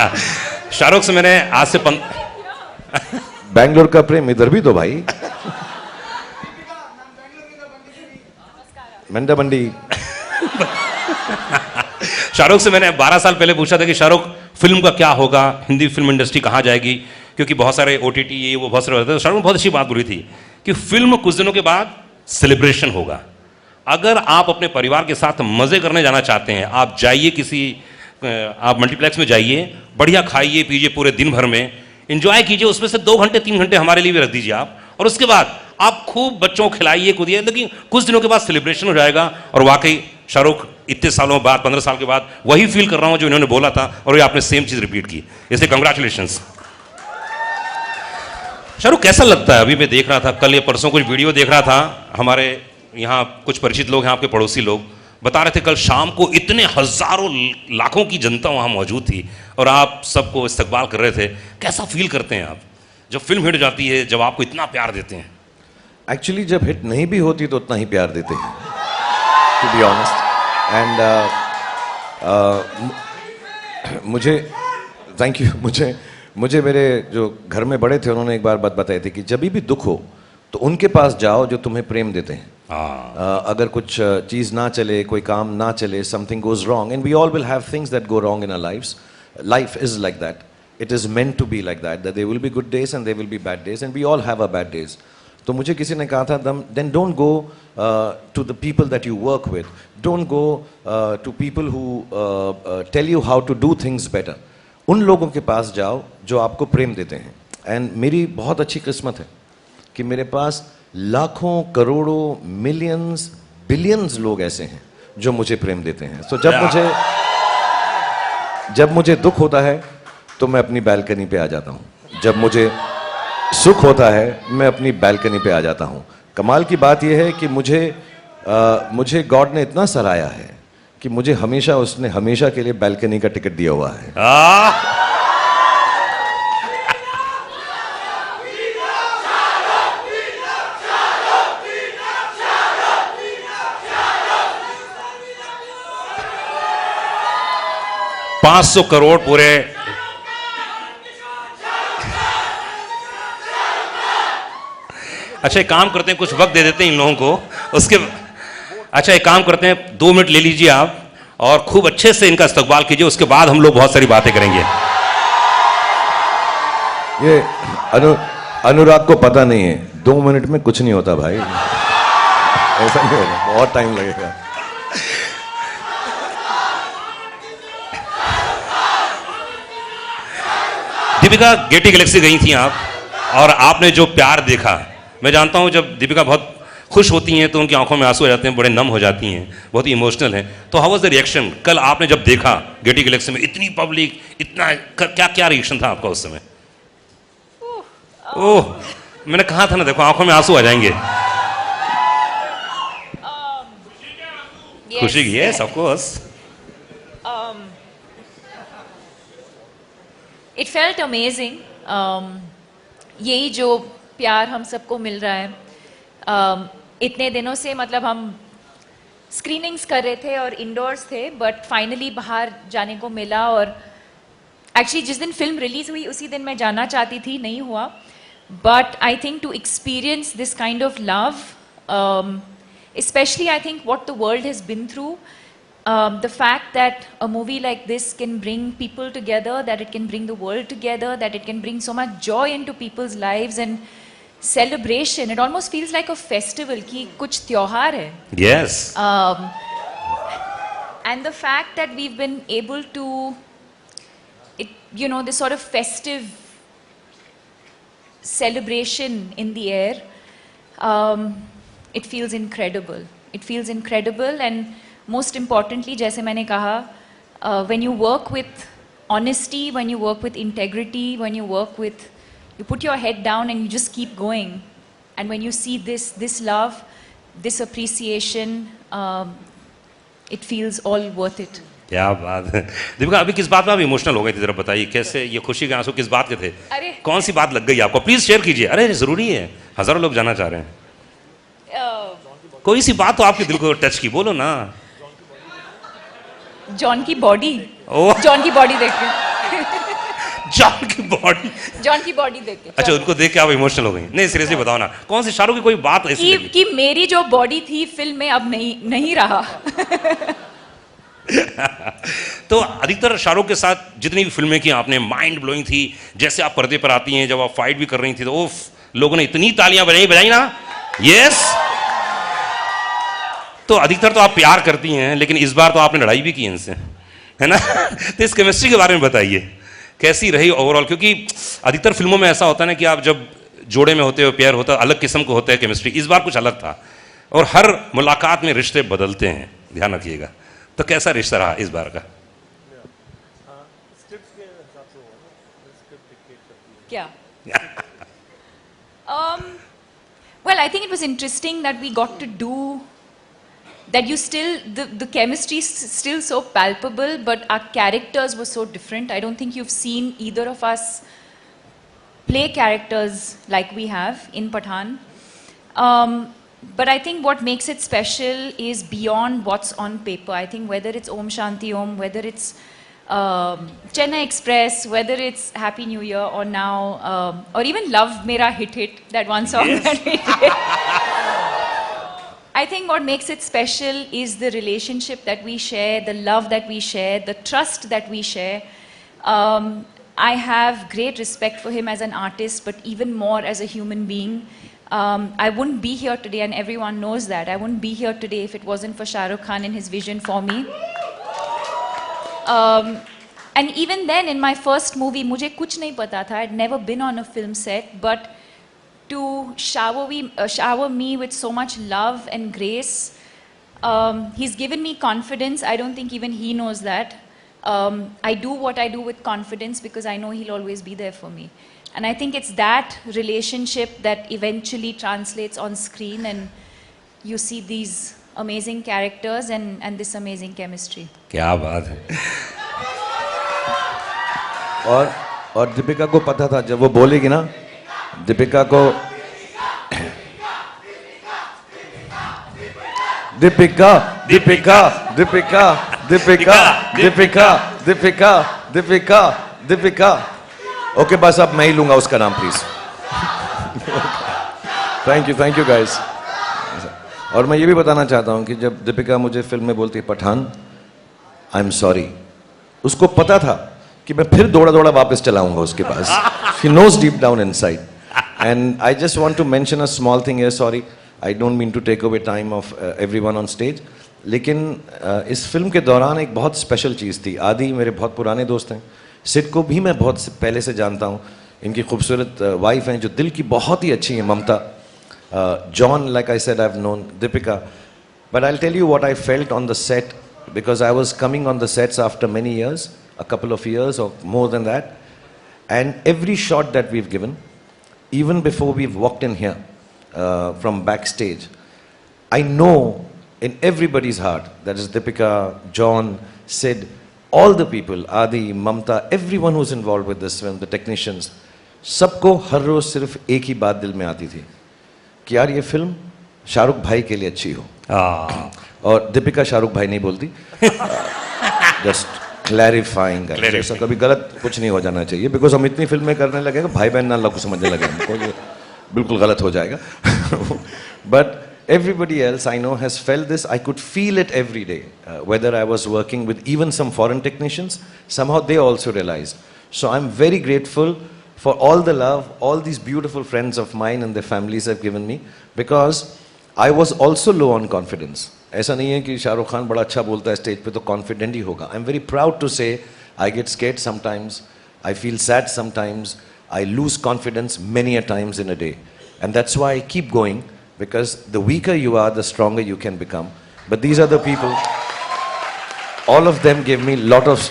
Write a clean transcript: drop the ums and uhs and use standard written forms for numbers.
शाहरुख से मैंने आज से बैंगलोर का प्रेम इधर भी तो भाई। मंडा मंडी। शाहरुख से मैंने 12 साल पहले पूछा था कि शाहरुख फिल्म का क्या होगा, हिंदी फिल्म इंडस्ट्री कहाँ जाएगी, क्योंकि बहुत सारे OTT ये वो बहुत सारे, तो शाहरुख ने बहुत अच्छी बात बोली थी कि फिल्म कुछ दिनों के बाद सेलिब्रेशन होगा। अगर आप अपने परिवार के साथ मजे करने जाना चाहते हैं, आप जाइए किसी, आप मल्टीप्लेक्स में जाइए, बढ़िया खाइए पीजिए पूरे दिन भर में, एंजॉय कीजिए, उसमें से 2 घंटे 3 घंटे हमारे लिए भी रख दीजिए आप, और उसके बाद आप खूब बच्चों को खिलाइए कूदिए, लेकिन कुछ दिनों के बाद सेलिब्रेशन हो जाएगा। और वाकई शाहरुख इतने सालों बाद, 15 साल के बाद वही फील कर रहा हूं जो इन्होंने बोला था, और ये आपने सेम चीज रिपीट की, इसलिए कंग्रेचुलेशंस। शाहरुख कैसा लगता है? अभी मैं देख रहा था, कल या परसों कुछ वीडियो देख रहा था, हमारे यहाँ कुछ परिचित लोग हैं, आपके पड़ोसी लोग बता रहे थे कल शाम को इतने हजारों लाखों की जनता वहाँ मौजूद थी और आप सबको इस्तकबाल कर रहे थे। कैसा फील करते हैं आप जब फिल्म हिट जाती है, जब आपको इतना प्यार देते हैं? एक्चुअली जब हिट नहीं भी होती तो उतना ही प्यार देते हैं, टू बी ऑनेस्ट। एंड मुझे थैंक यू, मुझे मेरे जो घर में बड़े थे उन्होंने एक बार बात बताई थी कि जब भी दुख हो तो उनके पास जाओ जो तुम्हें प्रेम देते हैं। अगर कुछ चीज़ ना चले, कोई काम ना चले, something goes wrong, and we all will have things that go wrong in our lives. Life is like that, it is meant to be like that, there will be good days and there will be bad days, and we all have a bad days. तो मुझे किसी ने कहा था, then don't go to the people that you work with, don't go to people who tell you how to do things better. उन लोगों के पास जाओ जो आपको प्रेम देते हैं। एंड मेरी बहुत अच्छी किस्मत है कि मेरे पास लाखों, करोड़ों, मिलियंस, बिलियंस लोग ऐसे हैं जो मुझे प्रेम देते हैं। तो जब मुझे दुख होता है तो मैं अपनी बालकनी पे आ जाता हूँ, जब मुझे सुख होता है मैं अपनी बालकनी पे आ जाता हूँ। कमाल की बात यह है कि मुझे गॉड ने इतना सराहा है कि मुझे उसने हमेशा के लिए बालकनी का टिकट दिया हुआ है। 500 करोड़ पूरे। अच्छा एक काम करते हैं, कुछ वक्त दे देते हैं इन लोगों को, उसके अच्छा एक काम करते हैं, 2 मिनट ले लीजिए आप और खूब अच्छे से इनका इस्तकबाल कीजिए, उसके बाद हम लोग बहुत सारी बातें करेंगे। ये अनुराग को पता नहीं है, 2 मिनट में कुछ नहीं होता भाई, ऐसा नहीं होगा, बहुत टाइम लगेगा। दीपिका, गेटी गैलेक्सी गई थी आप, और आपने जो प्यार देखा, मैं जानता हूं जब दीपिका बहुत खुश होती हैं तो उनकी आंखों में आंसू आ जाते हैं, बड़े नम हो जाती हैं, बहुत ही इमोशनल हैं। तो हाउ वाज द रिएक्शन कल आपने जब देखा गेटी गैलेक्सी में, इतनी पब्लिक, इतना क्या क्या रिएक्शन था आपका उस समय? ओह, मैंने कहा था ना, देखो आंखों में आंसू आ जाएंगे। खुशी की, yes of course. It felt amazing. यही जो प्यार हम सबको मिल रहा है, इतने दिनों से, मतलब हम स्क्रीनिंग्स कर रहे थे और इंडोर्स थे, बट फाइनली बाहर जाने को मिला। और एक्चुअली जिस दिन फिल्म रिलीज हुई उसी दिन मैं जाना चाहती थी, नहीं हुआ, but I think to experience this kind of love, especially I think what the world has been through, the fact that a movie like this can bring people together, that it can bring the world together, that it can bring so much joy into people's lives and celebration. It almost feels like a festival ki kuch tyohar hai. Yes. And the fact that we've been able to, this sort of festive celebration in the air, it feels incredible. It feels incredible, and most importantly, जैसे मैंने कहा, when you work with honesty, when you work with integrity, when you work with, you put your head down and you just keep going, and when you see this love, this appreciation, it feels all worth it. क्या बात है दीपिका, अभी किस बात में आप emotional हो गए थे, जरा बताइए कैसे, ये खुशी के आंसू किस बात के थे? अरे कौन सी बात लग गई आपको, प्लीज शेयर कीजिए। अरे जरूरी है, हजारों लोग जानना चाह रहे हैं। कोई सी बात तो आपके दिल को टच की, बोलो ना। जॉन की बॉडी, जॉन की बॉडी देख के जॉन की बॉडी, जॉन की बॉडी देख के अच्छा उनको देख के आप इमोशनल हो गई? नहीं सीरियसली बताओ ना, कौन सी शाहरुख की कोई बात ऐसी लगी? कि मेरी जो बॉडी थी फिल्म में अब नहीं रहा। तो अधिकतर शाहरुख के साथ जितनी भी फिल्में की आपने माइंड ब्लोइंग थी, जैसे आप पर्दे पर आती हैं, जब आप फाइट भी कर रही थी तो उफ, लोगों ने इतनी तालियां बजाई ना, यस। तो अधिकतर तो आप प्यार करती हैं, लेकिन इस बार तो आपने लड़ाई भी की इनसे, है ना? तो इस केमिस्ट्री के बारे में बताइए, कैसी रही ओवरऑल? क्योंकि अधिकतर फिल्मों में ऐसा होता है ना कि आप जब जोड़े में होते हो, पेयर होता है, अलग किस्म को होता है केमिस्ट्री, इस बार कुछ अलग था और हर मुलाकात में रिश्ते बदलते हैं, ध्यान रखिएगा। तो कैसा रिश्ता रहा इस बार का? क्या? Well, I think it was interesting that we got to do that. You still the chemistry is still so palpable, but our characters were so different. I don't think you've seen either of us play characters like we have in Pathaan. But I think what makes it special is beyond what's on paper. I think whether it's Om Shanti Om, whether it's Chennai Express, whether it's Happy New Year, or now, or even Love Mera Hit, that one song that we did. I think what makes it special is the relationship that we share, the love that we share, the trust that we share. I have great respect for him as an artist, but even more as a human being. I wouldn't be here today, and everyone knows that. I wouldn't be here today if it wasn't for Shah Rukh Khan and his vision for me. And even then, in my first movie, मुझे कुछ नहीं पता था. I'd never been on a film set, but to shower me with so much love and grace, he's given me confidence. I don't think even he knows that. I do what I do with confidence because I know he'll always be there for me. And I think it's that relationship that eventually translates on screen, and you see these amazing characters and this amazing chemistry. क्या बात है। और दीपिका को पता था जब वो बोलेगी ना, दीपिका को दीपिका दीपिका दीपिका दीपिका दीपिका दीपिका दीपिका दीपिका ओके बस अब मैं ही लूंगा उसका नाम प्लीज। Thank you guys. और मैं ये भी बताना चाहता हूँ कि जब दीपिका मुझे फिल्म में बोलती है पठान, आई एम सॉरी, उसको पता था कि मैं फिर दौड़ा दौड़ा वापस चलाऊंगा उसके पास। She knows deep down inside. And I just want to mention a small thing here, sorry I don't mean to take away time of everyone on stage, लेकिन इस फिल्म के दौरान एक बहुत स्पेशल चीज़ थी। आदि मेरे बहुत पुराने दोस्त हैं, सिड को भी मैं बहुत पहले से जानता हूँ, इनकी खूबसूरत वाइफ हैं जो दिल की बहुत ही अच्छी हैं, ममता। John, like I said, I've known Deepika, but I'll tell you what I felt on the set, because I was coming on the sets after many years, a couple of years or more than that, and every shot that we've given, even before we've walked in here from backstage, I know in everybody's heart, that is Deepika, John, Sid, all the people, Adi, Mamta, everyone who's involved with this film, the technicians, सबको हर रोज सिर्फ एक ही बात दिल में आती थी कि यार ये फिल्म शाहरुख भाई के लिए अच्छी हो। और दीपिका शाहरुख भाई नहीं बोलती, जस्ट क्लैरिफाइंग, ऐसा कभी गलत कुछ नहीं हो जाना चाहिए, बिकॉज हम इतनी फिल्में करने लगे भाई बहन ना लोग समझने लगे हमको, ये बिल्कुल गलत हो जाएगा। But everybody else I know has felt this. I could feel it every day, whether I was working with even some foreign technicians, somehow they also realized. So I'm very grateful for all the love, all these beautiful friends of mine and their families have given me, because I was also low on confidence. ऐसा नहीं है कि शाहरुख खान बड़ा अच्छा बोलता है stage पे तो कॉन्फिडेंट ही होगा। I'm very proud to say I get scared sometimes, I feel sad sometimes, I lose confidence many a times in a day, and that's why I keep going, because the weaker you are, the stronger you can become. But these are the people, all of them gave me lot of